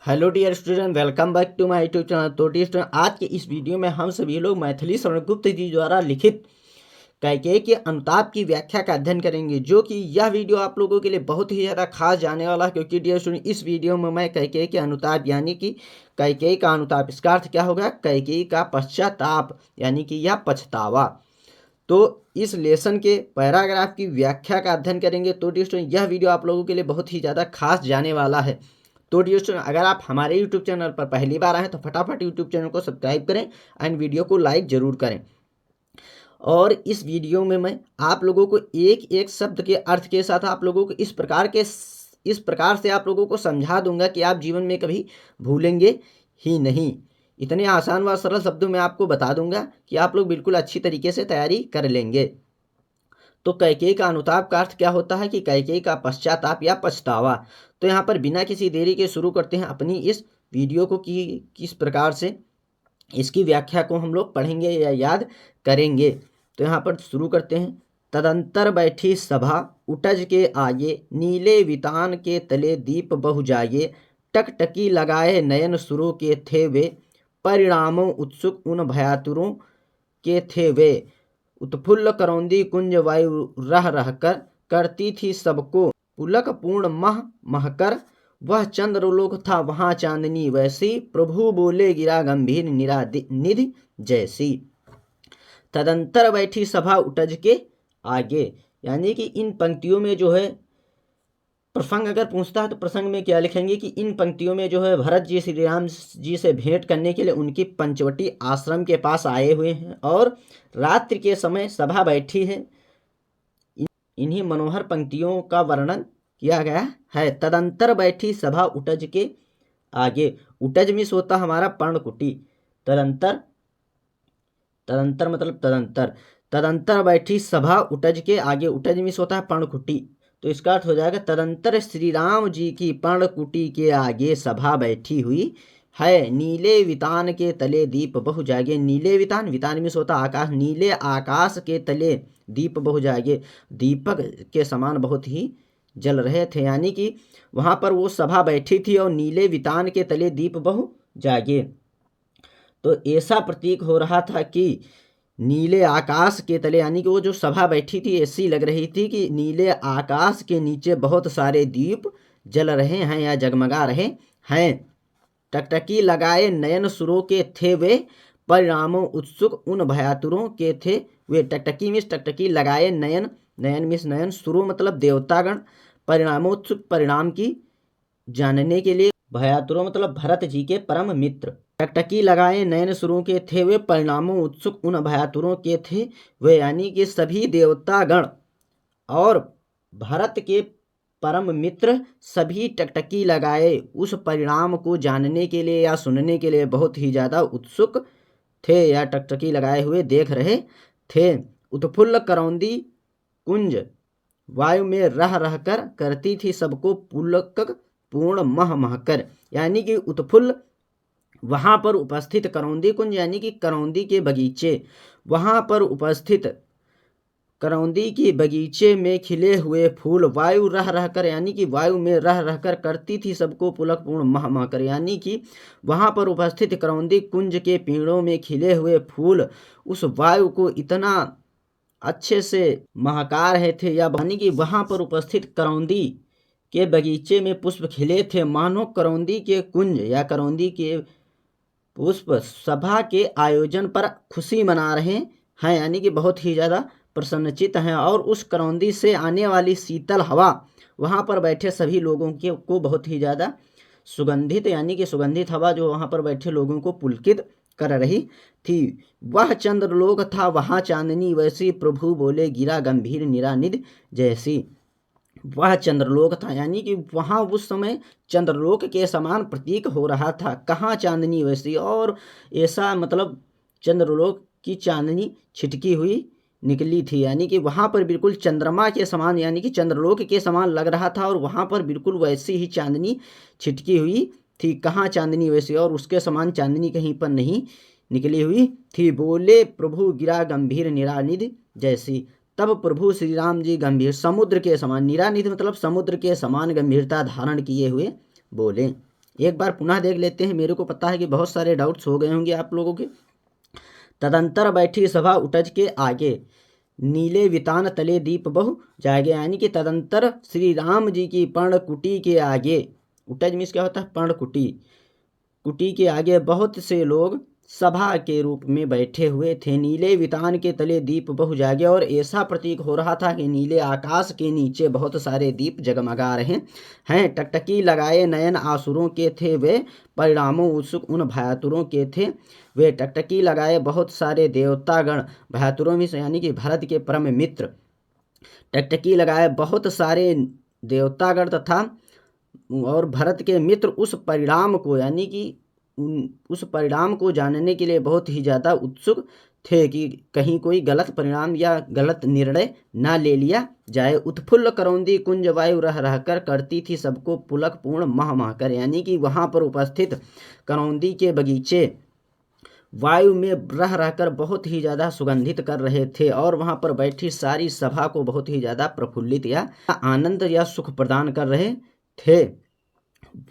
Hello dear student, welcome back to my YouTube channel. तो dear student, आज के इस वीडियो में हम सभी लोग मैथिली शरण गुप्त जी द्वारा लिखित कैकेयी के अनुताप की व्याख्या का अध्ययन करेंगे, जो कि यह वीडियो आप लोगों के लिए बहुत ही ज़्यादा खास जाने वाला है। क्योंकि डियर स्टूडेंट, इस वीडियो में मैं कैकेयी के अनुताप यानी कि कैकेयी का अनुताप, इसका अर्थ क्या होगा, कैकेयी का पश्चाताप यानी कि यह पछतावा। तो इस लेसन के पैराग्राफ की व्याख्या का अध्ययन करेंगे। तो डियर स्टूडेंट, यह वीडियो आप लोगों के लिए बहुत ही ज़्यादा खास जाने वाला है। तो डियर स्टूडेंट, अगर आप हमारे यूट्यूब चैनल पर पहली बार आए तो फटाफट यूट्यूब चैनल को सब्सक्राइब करें एंड वीडियो को लाइक जरूर करें। और इस वीडियो में मैं आप लोगों को एक एक शब्द के अर्थ के साथ आप लोगों को इस प्रकार से आप लोगों को समझा दूंगा कि आप जीवन में कभी भूलेंगे ही नहीं। इतने आसान व सरल शब्दों में आपको बता दूंगा कि आप लोग बिल्कुल अच्छी तरीके से तैयारी कर लेंगे। तो कैकेयी का अनुताप का अर्थ क्या होता है कि कैकेयी का पश्चाताप या पछतावा। तो यहाँ पर बिना किसी देरी के शुरू करते हैं अपनी इस वीडियो को कि किस प्रकार से इसकी व्याख्या को हम लोग पढ़ेंगे या याद करेंगे। तो यहाँ पर शुरू करते हैं। तदंतर बैठी सभा उटज के आगे, नीले वितान के तले दीप बहु जागे, टकटकी लगाए नयन सुरों के थे वे, परिणामों उत्सुक उन भयातुरों के थे वे, उत्फुल्ल करौंदी कुंज वायु रह रहकर करती थी सबको पुलक पूर्ण मह महकर, वह चंद्रलोक था वहां चांदनी वैसी, प्रभु बोले गिरा गंभीर निधि जैसी। तदंतर बैठी सभा उटज के आगे, यानी कि इन पंक्तियों में जो है प्रसंग अगर पूछता है तो प्रसंग में क्या लिखेंगे कि इन पंक्तियों में जो है भरत जी श्री राम जी से भेंट करने के लिए उनकी पंचवटी आश्रम के पास आए हुए हैं और रात्रि के समय सभा बैठी है। इन्हीं मनोहर पंक्तियों का वर्णन किया गया है। तदंतर बैठी सभा उटज के आगे, उटज मिस होता हमारा पर्णकुटी, तदंतर मतलब तदंतर, तदंतर बैठी सभा उटज के आगे, उटज मिस होता है पर्णकुटी। तो इसका अर्थ हो जाएगा तदंतर श्री राम जी की पर्णकुटी के आगे सभा बैठी हुई है, नीले वितान के तले दीप बहु जागे। नीले वितान, वितान मिस होता आकाश, नीले आकाश के तले दीप बहु जागे, दीपक के समान बहुत ही जल रहे थे। यानी कि वहां पर वो सभा बैठी थी और नीले वितान के तले दीप बहु जागे। तो ऐसा प्रतीक हो रहा था कि नीले आकाश के तले, यानी कि वो जो सभा बैठी थी ऐसी लग रही थी कि नीले आकाश के नीचे बहुत सारे दीप जल रहे हैं या जगमगा रहे हैं। टकटकी लगाए नयन सुरों के थे वे, परिणामों उत्सुक उन भयातुरों के थे वे। टकटकी मिस टकटकी लगाए नयन, नयन मिस नयन, सुरों मतलब देवतागण, परिणामोत्सुक परिणाम की जानने के लिए, भयातुरों मतलब भरत जी के परम मित्र। टकटकी लगाए नयन सुरों के थे वे, परिणामों उत्सुक उन भयातुरों के थे वे, यानी कि सभी देवतागण और भरत के परम मित्र सभी टकटकी लगाए उस परिणाम को जानने के लिए या सुनने के लिए बहुत ही ज़्यादा उत्सुक थे या टकटकी लगाए हुए देख रहे थे। उत्फुल्ल करौंदी कुंज वायु में रह रहकर करती थी सबको पुलक पूर्ण मह महकर, यानी कि उत्फुल्ल वहां पर उपस्थित करौंदी कुंज यानी कि करौंदी के बगीचे, वहां पर उपस्थित करौंदी के बगीचे में खिले हुए फूल, वायु रह रहकर यानी कि वायु में रह रहकर करती थी सबको पुलक पूर्ण मह महकर, यानी कि वहां पर उपस्थित करौंदी कुंज के पेड़ों में खिले हुए फूल उस वायु को इतना अच्छे से महका रहे थे, या यानी कि वहां पर उपस्थित करौंदी के बगीचे में पुष्प खिले थे मानो करौंदी के कुंज या करौंदी के पुष्प सभा के आयोजन पर खुशी मना रहे हैं, यानी कि बहुत ही ज़्यादा प्रसन्नचित हैं। और उस करौंदी से आने वाली शीतल हवा वहाँ पर बैठे सभी लोगों के को बहुत ही ज़्यादा सुगंधित, यानी कि सुगंधित हवा जो वहाँ पर बैठे लोगों को पुलकित कर रही थी। वह चंद्रलोक था वहाँ चांदनी वैसी, प्रभु बोले गिरा गंभीर निरानिध जैसी। वह चंद्रलोक था, यानी कि वहाँ उस समय चंद्रलोक के समान प्रतीक हो रहा था। कहाँ चांदनी वैसी, और ऐसा मतलब चंद्रलोक की चांदनी छिटकी हुई निकली थी, यानी कि वहाँ पर बिल्कुल चंद्रमा के समान यानी कि चंद्रलोक के समान लग रहा था और वहाँ पर बिल्कुल वैसी ही चांदनी छिटकी हुई थी। कहाँ चांदनी वैसी, और उसके समान चांदनी कहीं पर नहीं निकली हुई थी। बोले प्रभु गिरा गंभीर निरानिध जैसी, तब प्रभु श्री राम जी गंभीर समुद्र के समान, निरानिध मतलब समुद्र के समान गंभीरता धारण किए हुए बोले। एक बार पुनः देख लेते हैं, मेरे को पता है कि बहुत सारे डाउट्स हो गए होंगे आप लोगों के। तदंतर बैठी सभा उटज के आगे, नीले वितान तले दीप बहु जागे। यानी कि तदंतर श्री राम जी की पर्णकुटी के आगे, उटज मीन्स क्या होता है, पर्णकुटी, कुटी के आगे बहुत से लोग सभा के रूप में बैठे हुए थे। नीले वितान के तले दीप बहु जागे, और ऐसा प्रतीक हो रहा था कि नीले आकाश के नीचे बहुत सारे दीप जगमगा रहे हैं। टकटकी लगाए नयन आसुरों के थे, वे परिणामों उत्सुक उन भयातुरों के थे। वे टकटकी लगाए बहुत सारे देवतागण, भयातुरों में यानी कि भरत के परम मित्र, टकटकी लगाए बहुत सारे देवतागण तथा और भरत के मित्र उस परिणाम को, यानी कि उस परिणाम को जानने के लिए बहुत ही ज़्यादा उत्सुक थे कि कहीं कोई गलत परिणाम या गलत निर्णय ना ले लिया जाए। उत्फुल्ल करौंदी कुंज वायु रह रहकर करती थी सबको पुलक पूर्ण मह महकर। यानी कि वहाँ पर उपस्थित करौंदी के बगीचे वायु में रह रहकर बहुत ही ज़्यादा सुगंधित कर रहे थे, और वहाँ पर बैठी सारी सभा को बहुत ही ज़्यादा प्रफुल्लित या आनंद या सुख प्रदान कर रहे थे।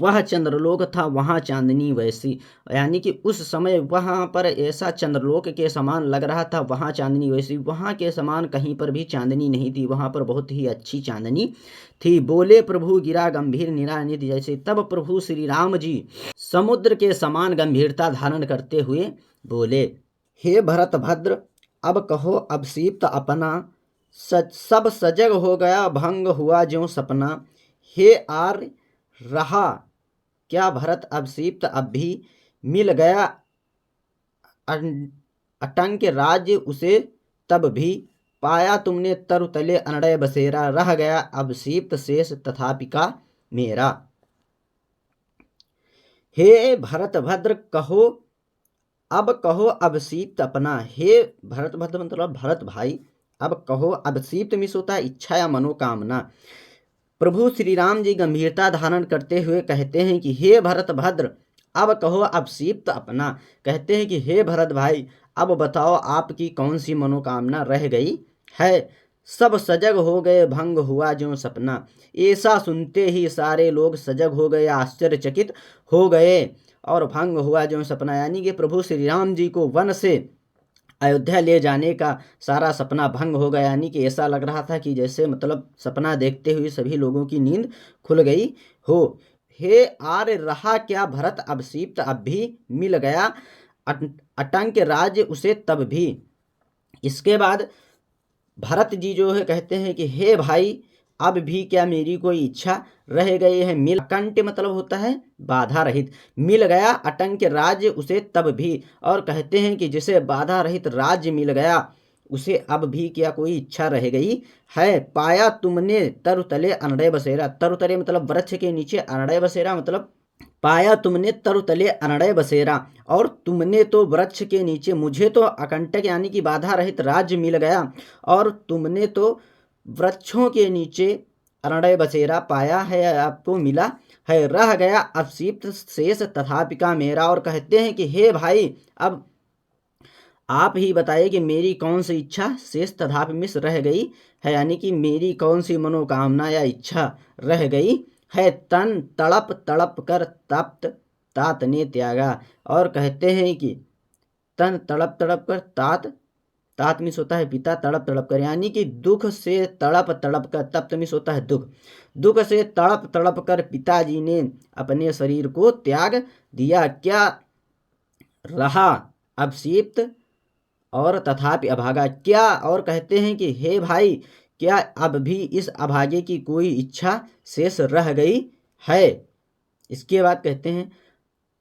वह चंद्रलोक था वहाँ चांदनी वैसी। यानी कि उस समय वहाँ पर ऐसा चंद्रलोक के समान लग रहा था, वहाँ चांदनी वैसी, वहाँ के समान कहीं पर भी चांदनी नहीं थी, वहाँ पर बहुत ही अच्छी चांदनी थी। बोले प्रभु गिरा गंभीर निरानित जैसे। तब प्रभु श्री राम जी समुद्र के समान गंभीरता धारण करते हुए बोले, हे भरत भद्र, अब कहो अब सीप्त अपना, सब सजग हो गया भंग हुआ ज्यों सपना। हे आर्य रहा क्या भरत अब सीप्त अब भी, मिल गया अटंक राज्य उसे तब भी, पाया तुमने तरु तले अनड़य बसेरा, रह गया अब सीप्त शेष तथापिका मेरा। हे भरत भद्र कहो अब सीप्त अपना। हे भरत भद्र मतलब भरत भाई, अब कहो अब सीप्त मिस होता है इच्छा या मनोकामना। प्रभु श्री राम जी गंभीरता धारण करते हुए कहते हैं कि हे भरत भद्र, अब कहो अब सीप्त अपना। कहते हैं कि हे भरत भाई, अब बताओ आपकी कौन सी मनोकामना रह गई है। सब सजग हो गए भंग हुआ ज्यों सपना। ऐसा सुनते ही सारे लोग सजग हो गए, आश्चर्यचकित हो गए, और भंग हुआ ज्यों सपना। यानी कि प्रभु श्री राम जी को वन से अयोध्या ले जाने का सारा सपना भंग हो गया। यानी कि ऐसा लग रहा था कि जैसे मतलब सपना देखते हुए सभी लोगों की नींद खुल गई हो। हे आर्य रहा क्या भरत अब सीप्त अब भी, मिल गया अटंक राज्य उसे तब भी। इसके बाद भरत जी जो है कहते हैं कि हे भाई, अब भी क्या मेरी कोई इच्छा रह गई है। मिल कंट मतलब होता है बाधा रहित, मिल गया अटंक राज्य उसे तब भी। और कहते हैं कि जिसे बाधा रहित राज्य मिल गया उसे अब भी क्या कोई इच्छा रह गई है। पाया तुमने तरु तले अनड़य बसेरा। तरु तले मतलब वृक्ष के नीचे, अनड़य बसेरा मतलब पाया तुमने तरु तले अनड़य बसेरा। और तुमने तो वृक्ष के नीचे, मुझे तो अकंटक यानी कि बाधा रहित राज्य मिल गया, और तुमने तो वृक्षों के नीचे अनड़य बसेरा पाया है, आपको मिला है। रह गया अब सीप्त शेष तथापिका मेरा। और कहते हैं कि हे भाई, अब आप ही बताइए कि मेरी कौन सी इच्छा शेष तथापि मिस रह गई है। यानी कि मेरी कौन सी मनोकामना या इच्छा रह गई है। तन तड़प तड़प कर तप्त तात ने त्यागा। और कहते हैं कि तन तड़प तड़प कर तात मिस होता है पिता, तड़प तड़प कर यानी कि दुख से तड़प तड़प कर, तप्त मिस होता है दुख से तड़प तड़प कर पिताजी ने अपने शरीर को त्याग दिया। क्या रहा अब सीप्त और तथापि अभागा क्या। और कहते हैं कि हे भाई, क्या अब भी इस अभागे की कोई इच्छा शेष रह गई है। इसके बाद कहते हैं,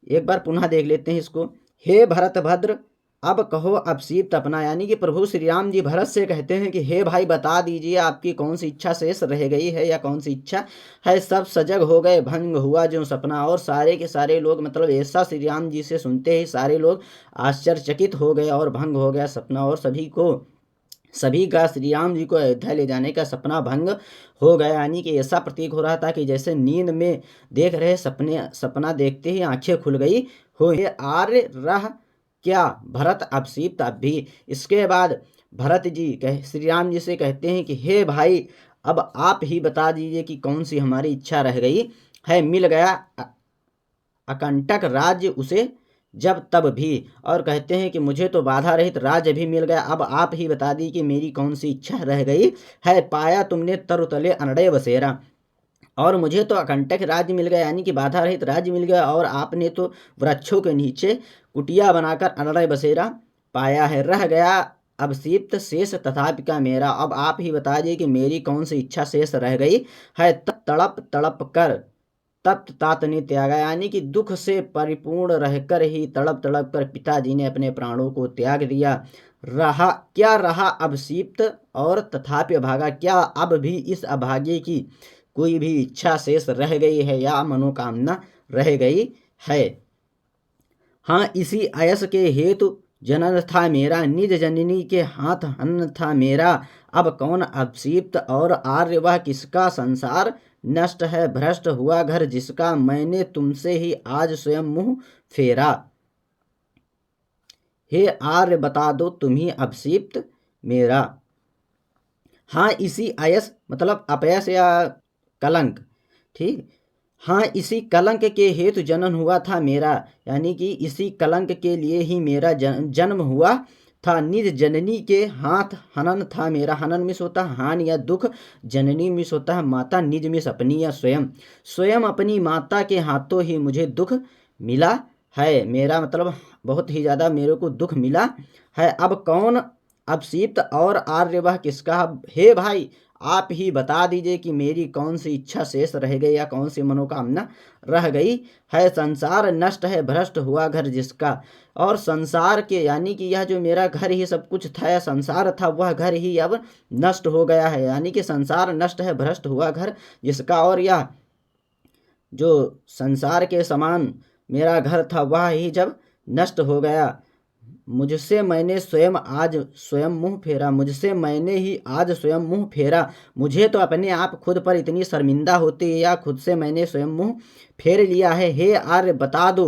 एक बार पुनः देख लेते हैं इसको। हे भरत भद्र, अब कहो अब सीप्त अपना। यानी कि प्रभु श्री राम जी भरत से कहते हैं कि हे भाई, बता दीजिए आपकी कौन सी इच्छा शेष रह गई है या कौन सी इच्छा है। सब सजग हो गए भंग हुआ जो सपना। और सारे के सारे लोग मतलब ऐसा श्री राम जी से सुनते ही सारे लोग आश्चर्यचकित हो गए और भंग हो गया सपना, और सभी का श्री राम जी को अयोध्या ले जाने का सपना भंग हो गया। यानी कि ऐसा प्रतीक हो रहा था कि जैसे नींद में देख रहे सपना देखते ही आंखें खुल गई हो। आर्य रह क्या भरत अब सीप्त अब भी। इसके बाद भरत जी श्री राम जी से कहते हैं कि हे भाई, अब आप ही बता दीजिए कि कौन सी हमारी इच्छा रह गई है। मिल गया अकंटक राज्य उसे जब तब भी। और कहते हैं कि मुझे तो बाधा रहित राज्य भी मिल गया, अब आप ही बता दी कि मेरी कौन सी इच्छा रह गई है। पाया तुमने तरुतले अनड़े बसेरा, और मुझे तो अकंटक राज्य मिल गया यानी कि बाधा रहित राज्य मिल गया, और आपने तो वृक्षों के नीचे कुटिया बनाकर अनड़े बसेरा पाया है। रह गया अवसिप्त शेष तथापि का मेरा, अब आप ही बता दिए कि मेरी कौन सी इच्छा शेष रह गई है। तड़प तड़प कर तप्त तात ने त्यागा, यानी कि दुख से परिपूर्ण रहकर ही तड़प तड़प कर पिताजी ने अपने प्राणों को त्याग दिया। रहा क्या रहा अवसिप्त और तथापि अभागा, क्या अब भी इस अभागे की कोई भी इच्छा शेष रह गई है या मनोकामना रह गई है। हाँ, इसी अयस के हेतु जनन था मेरा, निज जननी के हाथ हन था मेरा। अब कौन अवसिप्त और आर्य, वह किसका संसार नष्ट है भ्रष्ट हुआ घर जिसका, मैंने तुमसे ही आज स्वयं मुंह फेरा। हे आर्य बता दो तुम ही अवसिप्त मेरा। हाँ, इसी अयस मतलब अपयस या कलंक, ठीक। हाँ, इसी कलंक के हेतु जनन हुआ था मेरा, यानी कि इसी कलंक के लिए ही मेरा जन्म हुआ था। निज जननी के हाथ हनन था मेरा, हनन मिस होता है हानि या दुख, जननी मिस होता है माता, निज मिस अपनी या स्वयं। स्वयं अपनी माता के हाथों ही मुझे दुख मिला है, मेरा मतलब बहुत ही ज़्यादा मेरे को दुख मिला है। अब कौन अवसिप्त और आर्य, वह किसका। हे भाई, आप ही बता दीजिए कि मेरी कौन सी इच्छा शेष रह गई या कौन सी मनोकामना रह गई है। संसार नष्ट है भ्रष्ट हुआ घर जिसका, और संसार के यानी कि यह जो मेरा घर ही सब कुछ था या संसार था, वह घर ही अब नष्ट हो गया है, यानी कि संसार नष्ट है भ्रष्ट हुआ घर जिसका। और यह जो संसार के समान मेरा घर था वह ही जब नष्ट हो गया, मुझसे मैंने स्वयं आज स्वयं मुंह फेरा, मुझसे मैंने ही आज स्वयं मुंह फेरा। मुझे तो अपने आप खुद पर इतनी शर्मिंदा होती है या खुद से मैंने स्वयं मुंह फेर लिया है। हे आर्य बता दो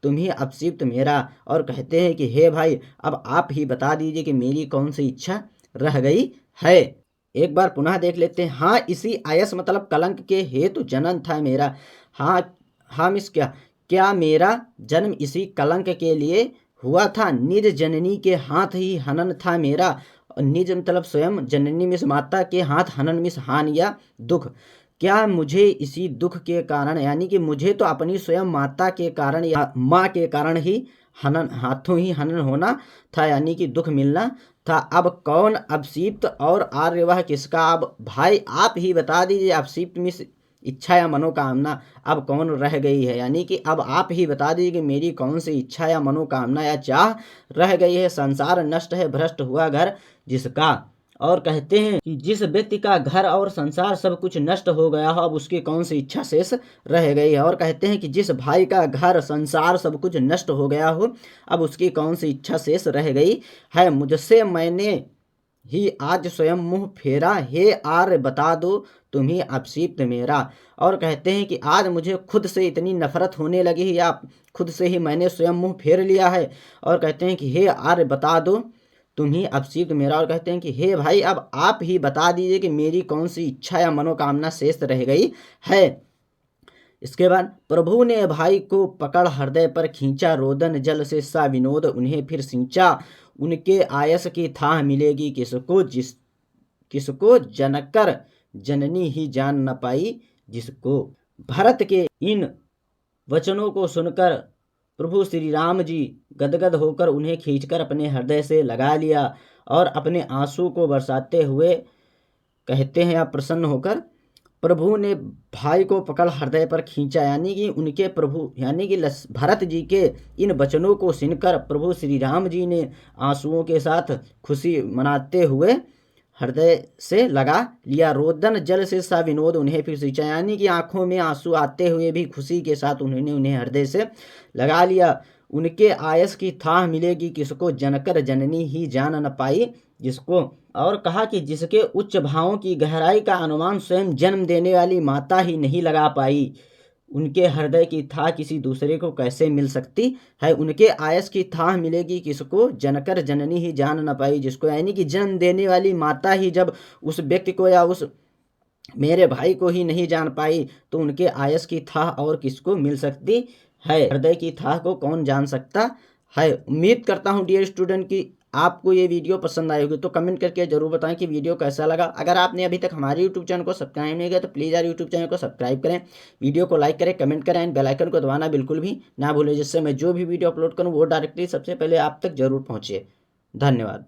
तुम ही अवसिप्त मेरा। और कहते हैं कि हे भाई, अब आप ही बता दीजिए कि मेरी कौन सी इच्छा रह गई है। एक बार पुनः देख लेते हैं। हाँ, इसी आयस मतलब कलंक के हेतु जनन था मेरा। हाँ मिस क्या मेरा जन्म इसी कलंक के लिए हुआ था। निज जननी के हाथ ही हनन था मेरा, निज मतलब स्वयं, जननी मिस माता के हाथ, हनन मिस हान या दुख। क्या मुझे इसी दुख के कारण, यानी कि मुझे तो अपनी स्वयं माता के कारण या माँ के कारण ही हनन, हाथों ही हनन होना था, यानी कि दुख मिलना था। अब कौन अवसिप्त और आर्य, वह किसका। अब भाई आप ही बता दीजिए अवसिप्त मिस इच्छा या मनोकामना अब कौन रह गई है, यानी कि अब आप ही बता दीजिए कि मेरी कौन सी इच्छा या मनोकामना या चाह रह गई है। संसार नष्ट है भ्रष्ट हुआ घर जिसका। और कहते हैं कि जिस व्यक्ति का घर और संसार सब कुछ नष्ट हो गया हो, अब उसकी कौन सी इच्छा शेष रह गई है। और कहते हैं कि जिस भाई का घर संसार सब कुछ नष्ट हो गया हो, अब उसकी कौन सी इच्छा शेष रह गई है। मुझसे मैंने ही आज स्वयं मुंह फेरा, हे आर्य बता दो तुम ही अवसिप्त मेरा। और कहते हैं कि आज मुझे खुद से इतनी नफरत होने लगी है या खुद से ही मैंने स्वयं मुंह फेर लिया है। और कहते हैं कि हे आर्य बता दो तुम ही अवसिप्त मेरा। और कहते हैं कि हे भाई, अब आप ही बता दीजिए कि मेरी कौन सी इच्छा या मनोकामना शेष रह गई है। इसके बाद प्रभु ने भाई को पकड़ हृदय पर खींचा, रोदन जल से सा विनोद उन्हें फिर सींचा। उनके आयस की थाह मिलेगी किसको जनकर जननी ही जान न पाई जिसको। भरत के इन वचनों को सुनकर प्रभु श्री राम जी गदगद होकर उन्हें खींचकर अपने हृदय से लगा लिया और अपने आंसू को बरसाते हुए कहते हैं, आप प्रसन्न होकर प्रभु ने भाई को पकड़ हृदय पर खींचा, यानी कि उनके प्रभु यानी कि भरत जी के इन वचनों को सुनकर प्रभु श्री राम जी ने आंसुओं के साथ खुशी मनाते हुए हृदय से लगा लिया। रोदन जल से सा विनोद उन्हें फिर सींचा, यानी कि आंखों में आंसू आते हुए भी खुशी के साथ उन्होंने उन्हें हृदय से लगा लिया। उनके आयस की थाह मिलेगी किसको, जनकर जननी ही जान न पाई जिसको। और कहा कि जिसके उच्च भावों की गहराई का अनुमान स्वयं जन्म देने वाली माता ही नहीं लगा पाई, उनके हृदय की थाह किसी दूसरे को कैसे मिल सकती है। उनके आयस की थाह मिलेगी किसको, जनकर जननी ही जान न पाई जिसको, यानी कि जन्म देने वाली माता ही जब उस व्यक्ति को या उस मेरे भाई को ही नहीं जान पाई तो उनके आयस की थाह और किसको मिल सकती है, हृदय की था को कौन जान सकता है। उम्मीद करता हूँ डियर स्टूडेंट कि आपको ये वीडियो पसंद आई होगी। तो कमेंट करके जरूर बताएं कि वीडियो कैसा लगा। अगर आपने अभी तक हमारे यूट्यूब चैनल को सब्सक्राइब नहीं किया तो प्लीज़ यार यूट्यूब चैनल को सब्सक्राइब करें, वीडियो को लाइक करें, कमेंट करें एंड बेल आइकन को दबाना बिल्कुल भी ना भूलें, जिससे मैं जो भी वीडियो अपलोड करूँ वो डायरेक्टली सबसे पहले आप तक जरूर पहुँचे। धन्यवाद।